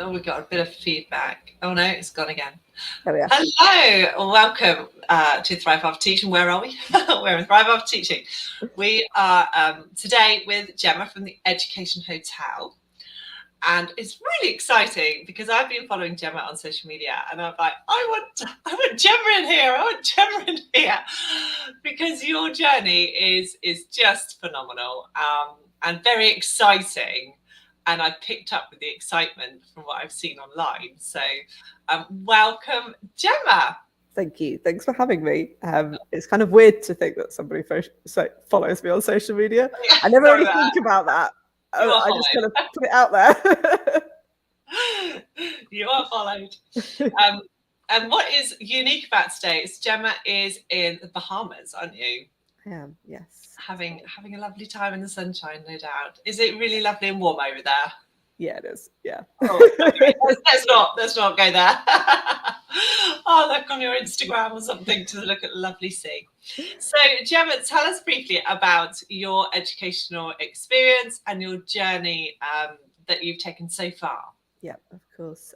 Oh, we got a bit of feedback. Oh no, it's gone again. There we are. Hello, welcome to Thrive After Teaching. Where are we? We're in Thrive After Teaching. We are today with Jemma from the Education Hotel. And it's really exciting because I've been following Jemma on social media, and I'm like, I want Jemma in here. I want Jemma in here because your journey is just phenomenal and very exciting. And I picked up with the excitement from what I've seen online. So, welcome, Jemma. Thank you. Thanks for having me. It's kind of weird to think that somebody follows me on social media. I never really think about that. I just kind of put it out there. You are followed. And what is unique about today is Jemma is in the Bahamas, aren't you? I am, yes. Having a lovely time in the sunshine, no doubt. Is it really lovely and warm over there? Yeah, it is. Yeah. Oh, okay. Let's not go there. I'll look on your Instagram or something to look at the lovely sea. So, Jemma, tell us briefly about your educational experience and your journey that you've taken so far. Yeah, of course.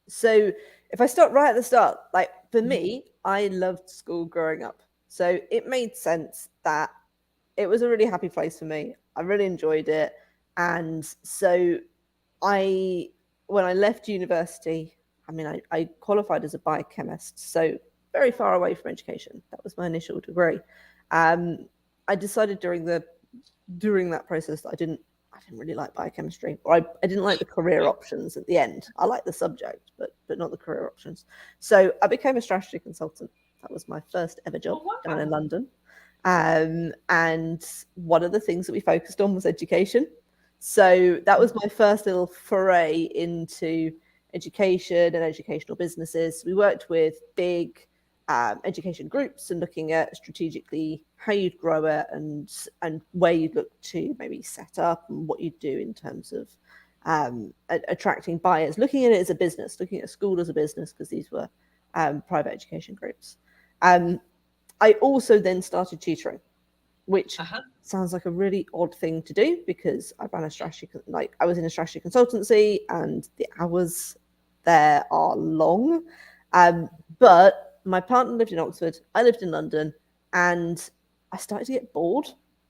So if I start right at the start, like for me, I loved school growing up. So it made sense that it was a really happy place for me. I really enjoyed it. And so when I left university, I mean, I qualified as a biochemist, so very far away from education. That was my initial degree. I decided during that process that I didn't really like biochemistry, or I didn't like the career options at the end. I liked the subject, but not the career options. So I became a strategy consultant. That was my first ever job down in London. And one of the things that we focused on was education. So that was my first little foray into education and educational businesses. We worked with big education groups and looking at strategically how you'd grow it and where you'd look to maybe set up and what you'd do in terms of attracting buyers, looking at it as a business, looking at school as a business, because these were private education groups. I also then started tutoring, which sounds like a really odd thing to do because I ran a strategy, like I was in a strategy consultancy and the hours there are long. But my partner lived in Oxford, I lived in London, and I started to get bored.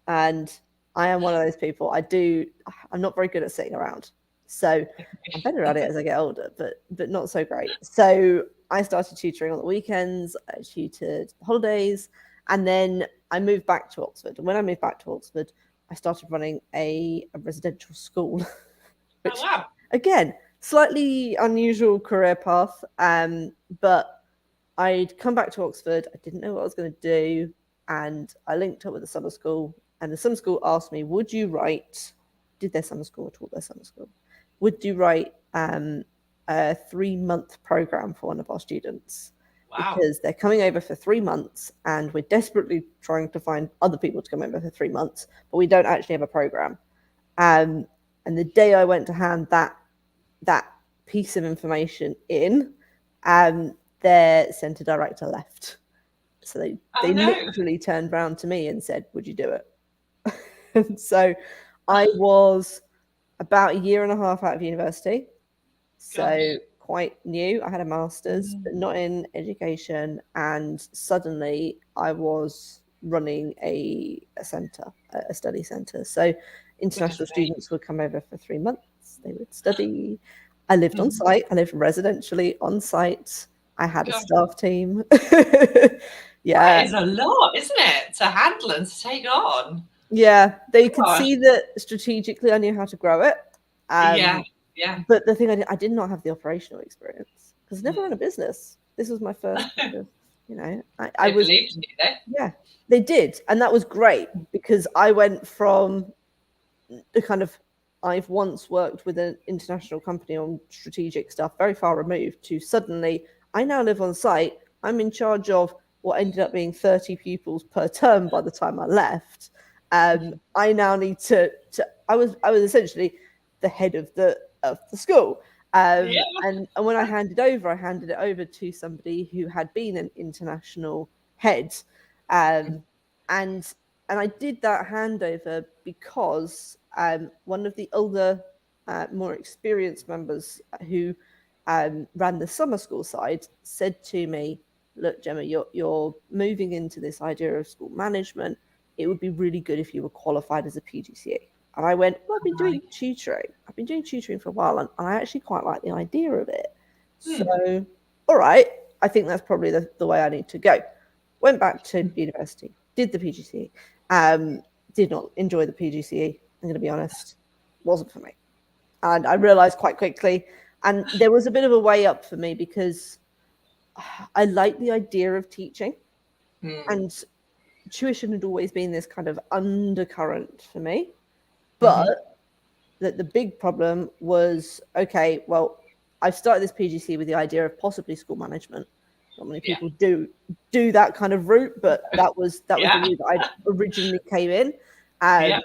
And I am one of those people, I'm not very good at sitting around. So I'm better at it as I get older, but not so great. So I started tutoring on the weekends, I tutored holidays, and then I moved back to Oxford. And when I moved back to Oxford, I started running a residential school, which, again, slightly unusual career path. But I'd come back to Oxford. I didn't know what I was going to do. And I linked up with the summer school. And the summer school asked me, did their summer school or taught their summer school? Would you write a 3-month program for one of our students? Wow. Because they're coming over for 3 months and we're desperately trying to find other people to come over for 3 months, but we don't actually have a program. And the day I went to hand that piece of information in, their centre director left. So they literally turned around to me and said, would you do it? And so I was about a year and a half out of university. So quite new. I had a master's, but not in education. And suddenly I was running a centre, a study centre. So international students would come over for 3 months. They would study. I lived on site. I lived residentially on site. I had a staff team. Yeah. That is a lot, isn't it? To handle and to take on. Yeah. They could see that strategically I knew how to grow it. Yeah. But the thing I did not have the operational experience because I never run a business. This was my first kind of, I was. Believed in you, yeah, they did. And that was great because I went from the kind of, I've once worked with an international company on strategic stuff, very far removed, to suddenly I now live on site. I'm in charge of what ended up being 30 pupils per term by the time I left. I now need to I was essentially the head of the school. And when I handed it over to somebody who had been an international head. And I did that handover because one of the older more experienced members who ran the summer school side said to me, look, Jemma, you're moving into this idea of school management. It would be really good if you were qualified as a PGCE. And I went, well, I've been doing tutoring. I've been doing tutoring for a while, and I actually quite like the idea of it. So, all right, I think that's probably the way I need to go. Went back to university, did the PGCE. Did not enjoy the PGCE, I'm going to be honest. Wasn't for me. And I realized quite quickly, and there was a bit of a way up for me because I like the idea of teaching, and tuition had always been this kind of undercurrent for me. But the big problem was, okay, well, I've started this PGC with the idea of possibly school management. Not many people do that kind of route, but that was the route that I originally came in. And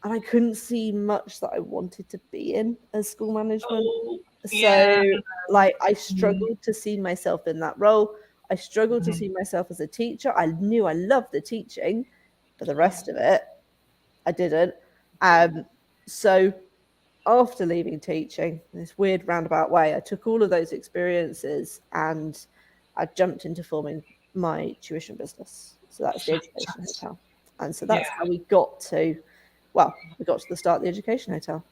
I couldn't see much that I wanted to be in as school management. So like I struggled to see myself in that role. I struggled to see myself as a teacher. I knew I loved the teaching, but the rest of it, I didn't. So after leaving teaching, in this weird roundabout way, I took all of those experiences and I jumped into forming my tuition business. So that's the Education Hotel. And so that's how we got to, we got to the start of the Education Hotel.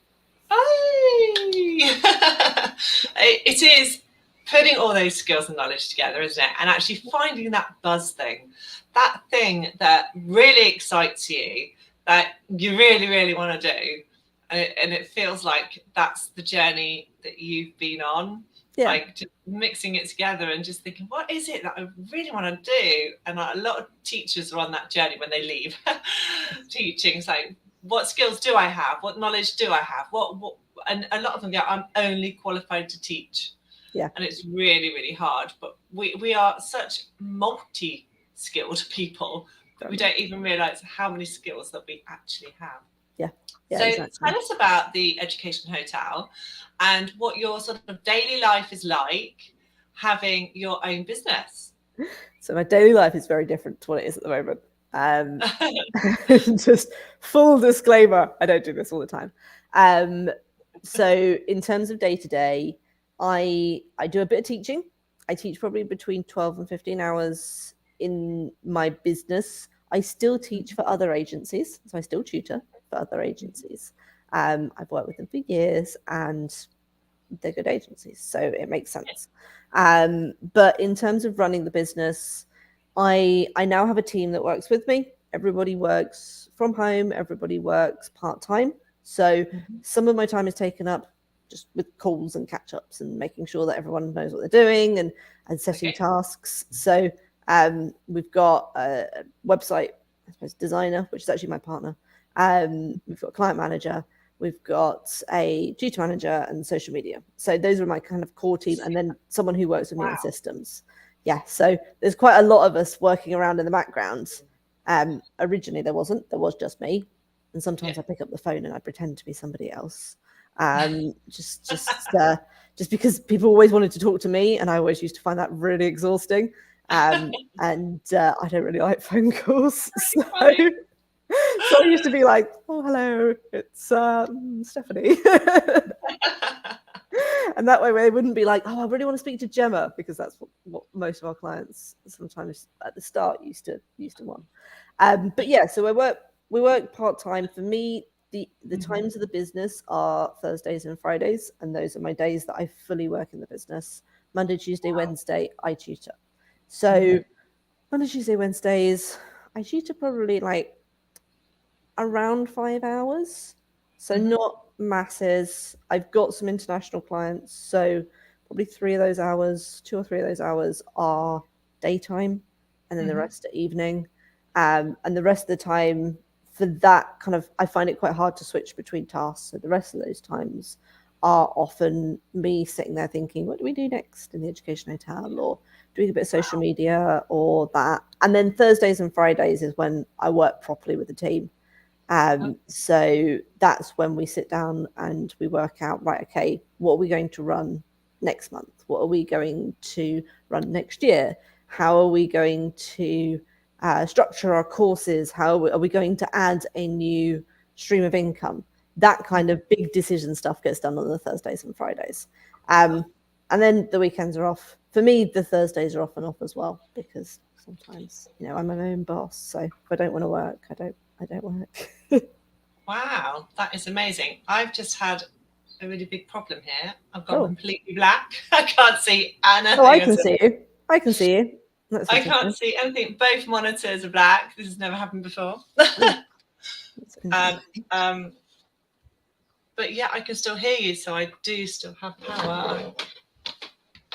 It is putting all those skills and knowledge together, isn't it? And actually finding that buzz thing, that thing that really excites you, that you really, really want to do. And it feels like that's the journey that you've been on. Like just mixing it together and just thinking, what is it that I really want to do? And a lot of teachers are on that journey when they leave teaching. It's like, what skills do I have? What knowledge do I have? What? And a lot of them go, I'm only qualified to teach. And it's really, really hard. But we are such multi-skilled people that we don't even realise how many skills that we actually have. So exactly. Tell us about the Education Hotel and what your sort of daily life is like having your own business. So my daily life is very different to what it is at the moment. Just full disclaimer, I don't do this all the time. So in terms of day to day, I do a bit of teaching. I teach probably between 12 and 15 hours in my business. I still teach for other agencies, so I still tutor for other agencies. I've worked with them for years and they're good agencies, so it makes sense. But in terms of running the business, I now have a team that works with me. Everybody works from home, everybody works part-time. So some of my time is taken up just with calls and catch-ups and making sure that everyone knows what they're doing and setting tasks. So we've got a website, I suppose, designer, which is actually my partner. We've got a client manager, we've got a tutor manager and social media. So those are my kind of core team. And then someone who works with me on systems. So there's quite a lot of us working around in the background. Originally there was just me. And sometimes I pick up the phone and I pretend to be somebody else. Just because people always wanted to talk to me and I always used to find that really exhausting. And I don't really like phone calls. So I used to be like, oh, hello, it's Stephanie. And that way they wouldn't be like, oh, I really want to speak to Jemma, because that's what most of our clients sometimes at the start used to want. But so we work part-time. For me, the times of the business are Thursdays and Fridays, and those are my days that I fully work in the business. Monday, Tuesday, Wednesday, I tutor. So Monday, Tuesday, Wednesdays, I tutor probably like around 5 hours. So not masses. I've got some international clients, so probably 2 or 3 of those hours are daytime, and then the rest are evening. And the rest of the time for that kind of, I find it quite hard to switch between tasks. So the rest of those times are often me sitting there thinking, what do we do next in the Education Hotel, or doing a bit of social media or that. And then Thursdays and Fridays is when I work properly with the team. So that's when we sit down and we work out, right, okay, what are we going to run next month? What are we going to run next year? How are we going to structure our courses? How are we going to add a new stream of income? that kind of big decision stuff gets done on the Thursdays and Fridays. And then the weekends are off. For me, the Thursdays are off and off as well, because sometimes, I'm my own boss. So if I don't want to work, I don't work. Wow, that is amazing. I've just had a really big problem here. I've gone Oh. completely black. I can't see anything. Oh, I can see you. I can see you. That's I can't see anything. Both monitors are black. This has never happened before. And but yeah, I can still hear you, so I do still have power.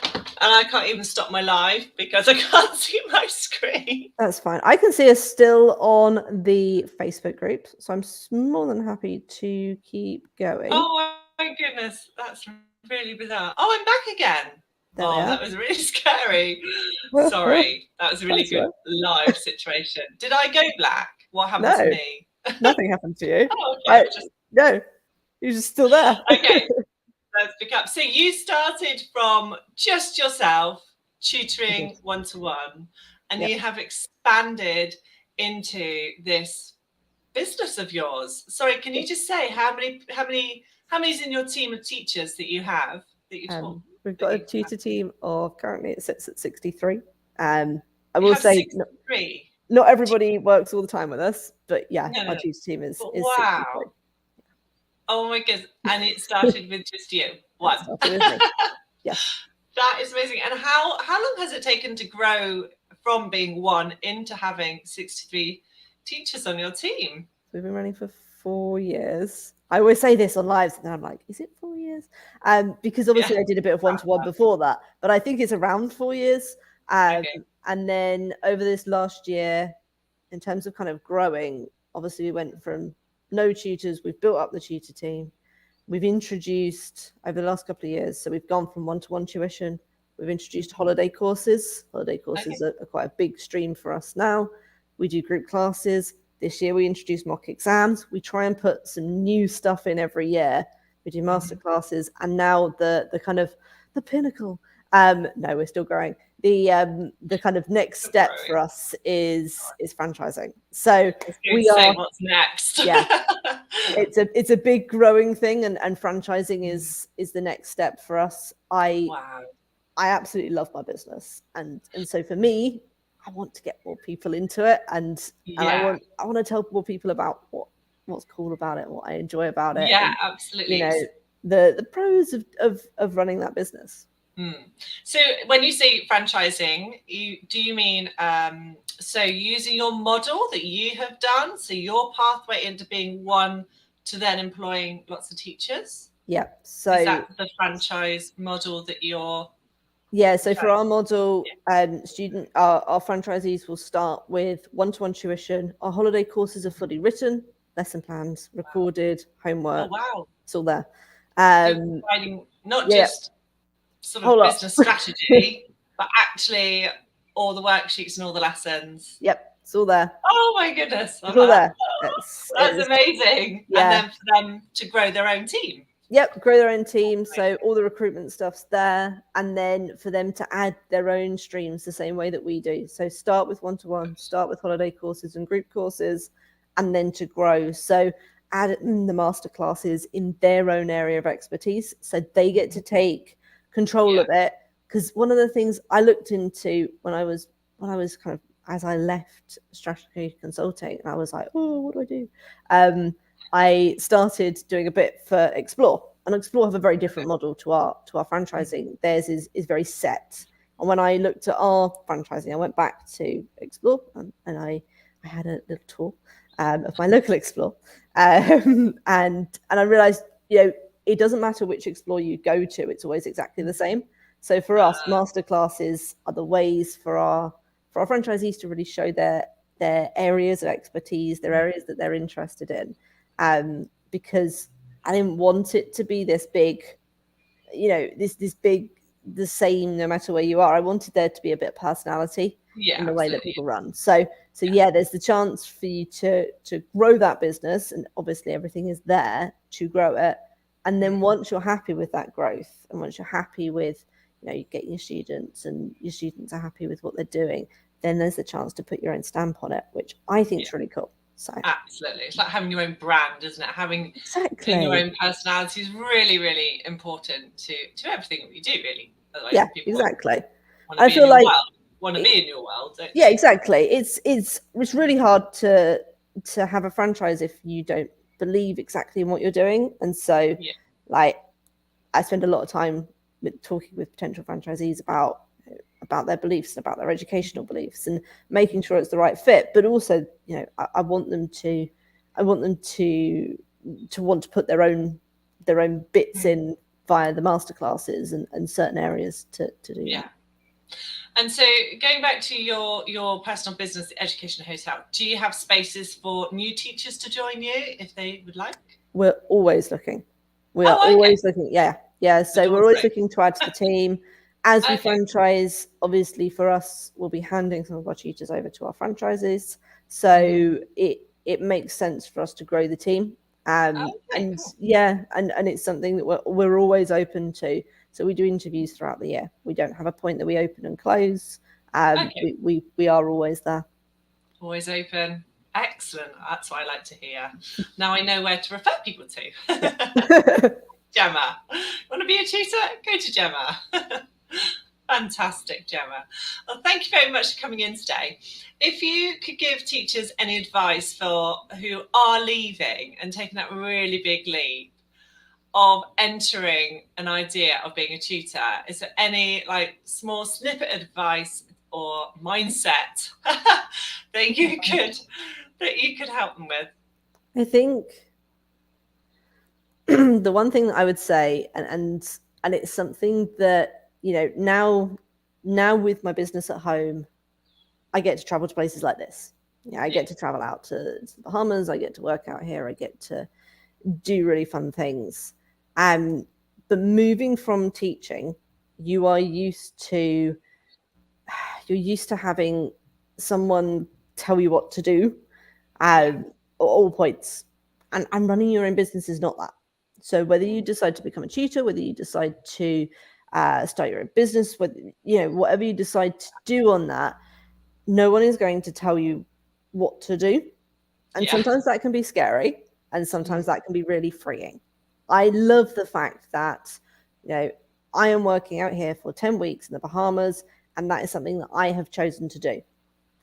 And I can't even stop my live because I can't see my screen. That's fine. I can see us still on the Facebook group, so I'm more than happy to keep going. Oh my goodness, that's really bizarre. Oh, I'm back again. That was really scary. Sorry, that was a really good live situation. Did I go black? What happened to me? Nothing happened to you. Oh, okay. No, you're just still there. Okay, let's pick up. So you started from just yourself, tutoring one-to-one, and you have expanded into this business of yours. Sorry, can you just say how many's in your team of teachers that you have that you taught? We've got a tutor team of, currently it sits at 63. I will say 63. Not everybody works all the time with us, but our tutor team is wow. 63. Oh my goodness. And it started with just you. One. Yes. That is amazing. And how long has it taken to grow from being one into having 63 teachers on your team? We've been running for 4 years. I always say this on lives, and I'm like, is it 4 years? Because obviously I did a bit of one-to-one before that, but I think it's around 4 years. And then over this last year, in terms of kind of growing, obviously we went from no tutors, we've built up the tutor team. We've introduced over the last couple of years, so we've gone from one-to-one tuition. We've introduced holiday courses. Holiday courses are quite a big stream for us now. We do group classes. This year we introduced mock exams. We try and put some new stuff in every year. We do master classes, and now the kind of the pinnacle. No, we're still growing. The kind of next step for us is franchising. So we are. What's next? Yeah, it's a big growing thing, and franchising is the next step for us. I absolutely love my business, and so for me, I want to get more people into it, and I want to tell more people about what's cool about it, what I enjoy about it. Yeah, and, absolutely. The pros of running that business. So when you say franchising, do you mean so using your model that you have done, so your pathway into being one to then employing lots of teachers? Yeah. So is that the franchise model that you're? Yeah. So for our model, our franchisees will start with one-to-one tuition. Our holiday courses are fully written, lesson plans, recorded, homework. Oh wow! It's all there. So providing not just sort of business strategy, but actually all the worksheets and all the lessons. Yep, it's all there. Oh my goodness. It's all there. That's amazing. Yeah. And then for them to grow their own team. Yep, grow their own team. So all the recruitment stuff's there. And then for them to add their own streams the same way that we do. So start with one-to-one, start with holiday courses and group courses, and then to grow. So add in the master classes in their own area of expertise. So they get to take control of it, because one of the things I looked into when I was kind of, as I left strategy consulting, and I was like, oh, what do I do? I started doing a bit for Explore, and Explore have a very different model to our franchising. Theirs is very set. And when I looked at our franchising, I went back to Explore, and I had a little tour of my local Explore, and I realized, it doesn't matter which Explore you go to, it's always exactly the same. So for us, masterclasses are the ways for our franchisees to really show their areas of expertise, their areas that they're interested in. Because I didn't want it to be this big, this big, the same no matter where you are. I wanted there to be a bit of personality in the way that people run. So there's the chance for you to grow that business, and obviously everything is there to grow it. And then once you're happy with that growth, and once you're happy with, you get your students, and your students are happy with what they're doing, then there's the chance to put your own stamp on it, which I think is really cool. So absolutely, it's like having your own brand, isn't it? Having your own personality is really, really important to everything that you do, really. Otherwise, yeah, people exactly. want to I be in feel your like world, want to be in your world, don't yeah, they? exactly. It's really hard to have a franchise if you don't believe exactly in what you're doing. And so Yeah, like I spend a lot of time with talking with potential franchisees about their beliefs and about their educational beliefs and making sure it's the right fit. But also, you know, I want them to want to put their own bits in via the masterclasses and certain areas to do yeah. that. And so, going back to your personal business, the Education Hotel, do you have spaces for new teachers to join you if they would like? We're always looking. We are Oh, okay. always looking. Yeah, yeah. The So we're door's always open. looking to add to the team. As we Okay. franchise, obviously for us, we'll be handing some of our tutors over to our franchises. So it makes sense for us to grow the team. Okay, And cool. yeah, and it's something that we're always open to. So we do interviews throughout the year. We don't have a point that we open and close. Okay. We are always there. Always open. Excellent. That's what I like to hear. Now I know where to refer people to. Yeah. Jemma. Want to be a tutor? Go to Jemma. Fantastic, Jemma. Well, thank you very much for coming in today. If you could give teachers any advice for who are leaving and taking that really big leap of entering an idea of being a tutor, is there any like small snippet advice or mindset that you could help them with? I think the one thing that I would say, and it's something that, you know, now with my business at home, I get to travel to places like this. Yeah, I get to travel out to the Bahamas. I get to work out here. I get to do really fun things. But moving from teaching, you are used to having someone tell you what to do at all points. And running your own business is not that. So whether you decide to become a tutor, whether you decide to start your own business, whether, you know, whatever you decide to do on that, no one is going to tell you what to do. And Yeah. sometimes that can be scary, and sometimes that can be really freeing. I love the fact that, you know, I am working out here for 10 weeks in the Bahamas, and that is something that I have chosen to do.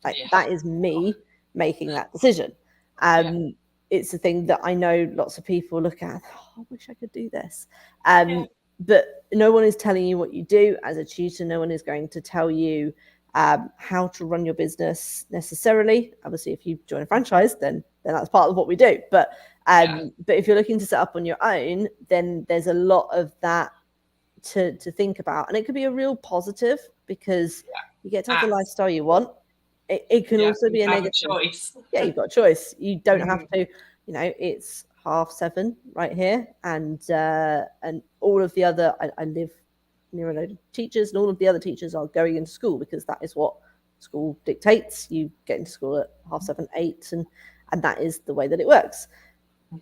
Like, Yeah. that is me making that decision. Yeah. It's a thing that I know lots of people look at. Oh, I wish I could do this. Yeah. But no one is telling you what you do as a tutor. No one is going to tell you how to run your business necessarily. Obviously, if you join a franchise, then that's part of what we do. But if you're looking to set up on your own, then there's a lot of that to think about, and it could be a real positive because you get to have the lifestyle you want. It can also be a Have a negative. choice. Yeah, you've got a choice. You don't have to, you know, it's 7:30 right here, and all of the other I live near a load of teachers, and all of the other teachers are going into school because that is what school dictates. You get into school at 7:30, 8, and that is the way that it works.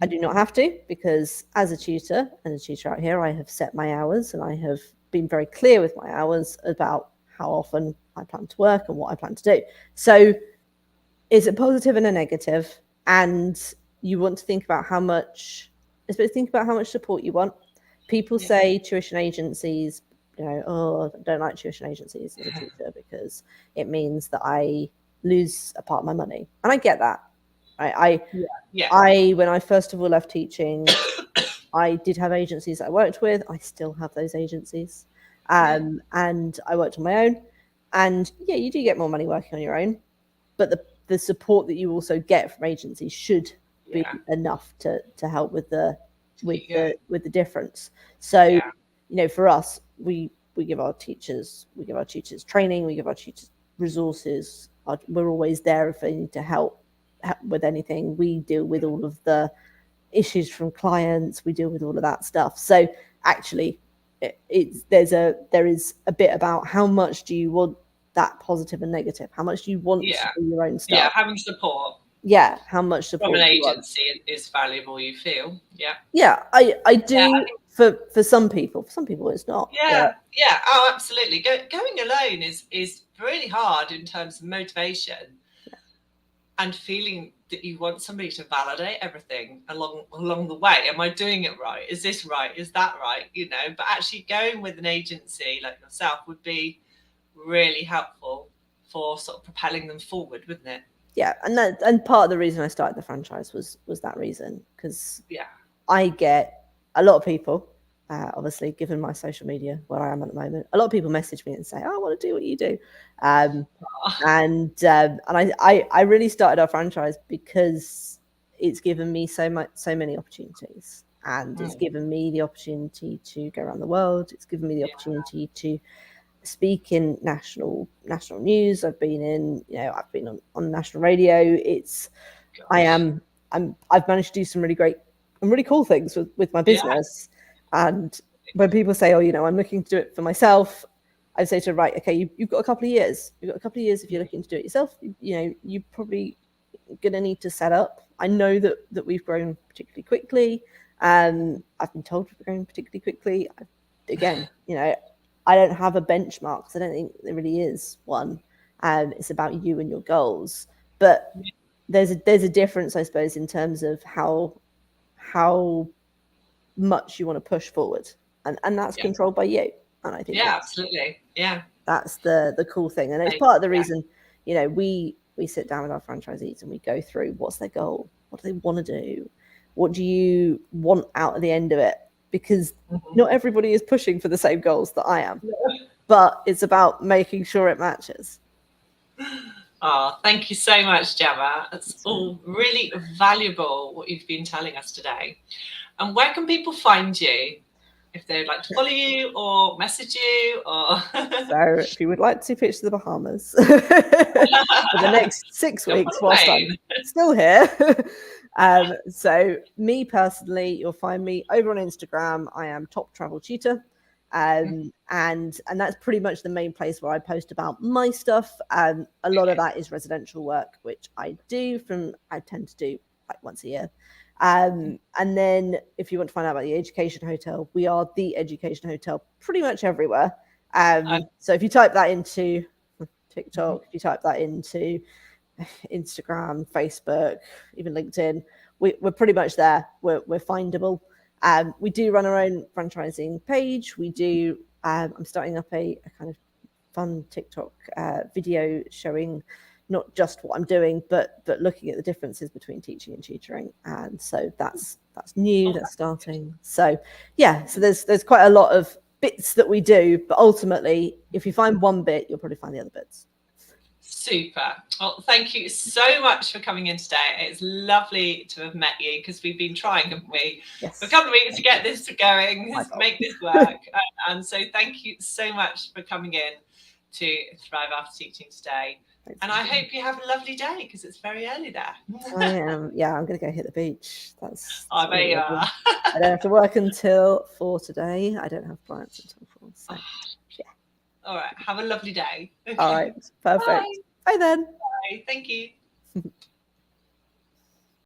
I do not have to, because as a tutor and a tutor out here, I have set my hours, and I have been very clear with my hours about how often I plan to work and what I plan to do. So it's a positive and a negative, and you want to think about how much, think about how much support you want. People say tuition agencies, you know, oh, I don't like tuition agencies as a tutor because it means that I lose a part of my money, and I get that. I when I first of all left teaching, I did have agencies that I worked with. I still have those agencies, and I worked on my own. And yeah, you do get more money working on your own, but the support that you also get from agencies should be enough to help with the difference. So, you know, for us, we give our teachers training, we give our teachers resources. We're always there if they need to help with anything. We deal with all of the issues from clients. We deal with all of that stuff. So actually, there is a bit about how much do you want that positive and negative? How much do you want to do your own stuff? Yeah, having support. Yeah, how much support from an agency is valuable, you feel. Yeah, I do. For some people, it's not. Oh, absolutely. Going alone is really hard in terms of motivation and feeling that you want somebody to validate everything along the way. Am I doing it right? Is this right? Is that right? You know, but actually going with an agency like yourself would be really helpful for sort of propelling them forward, wouldn't it? Yeah, and part of the reason I started the franchise was that reason, because Yeah. I get a lot of people, obviously, given my social media where I am at the moment, a lot of people message me and say, oh, I want to do what you do. And I really started our franchise because it's given me so many opportunities, and it's given me the opportunity to go around the world. It's given me the opportunity to speak in national news. I've been on national radio. I've managed to do some really great and really cool things with my business. And when people say, oh, I'm looking to do it for myself, I say to them, right, okay, you've got a couple of years. You've got a couple of years if you're looking to do it yourself. You're probably going to need to set up. I know that we've grown particularly quickly. I've been told we've grown particularly quickly. Again, I don't have a benchmark, because I don't think there really is one. It's about you and your goals. But there's a difference, I suppose, in terms of how much you want to push forward, and that's controlled by you. And I think absolutely, that's the cool thing. And it's part of the reason, we sit down with our franchisees and we go through what's their goal, what do they want to do, what do you want out of the end of it, because not everybody is pushing for the same goals that I am, but it's about making sure it matches. Oh, thank you so much, Jemma. It's all really valuable what you've been telling us today. And where can people find you if they'd like to follow you or message you? Or so if you would like to see pictures of the Bahamas for the next 6 weeks whilst I'm still here. So me personally, you'll find me over on Instagram. I am Top Travel Tutor. And that's pretty much the main place where I post about my stuff. A lot of that is residential work, which I tend to do like once a year. And then if you want to find out about the Education Hotel, we are the Education Hotel pretty much everywhere. So if you type that into TikTok, if you type that into Instagram, Facebook, even LinkedIn, we're pretty much there. We're findable. We do run our own franchising page. We do. I'm starting up a kind of fun TikTok video showing not just what I'm doing, but looking at the differences between teaching and tutoring. And so that's new. That's starting. So so there's quite a lot of bits that we do, but ultimately, if you find one bit, you'll probably find the other bits. Super. Well, thank you so much for coming in today. It's lovely to have met you, because we've been trying, haven't we, for a couple of weeks to get this going, make this work. And so thank you so much for coming in to Thrive After Teaching today. And I hope you have a lovely day, because it's very early there. I am. Yeah, I'm going to go hit the beach. I bet you are. I don't have to work until 4 today. I don't have clients until 4. So, yeah. All right. Have a lovely day. All right. Perfect. Bye then. Bye. Thank you.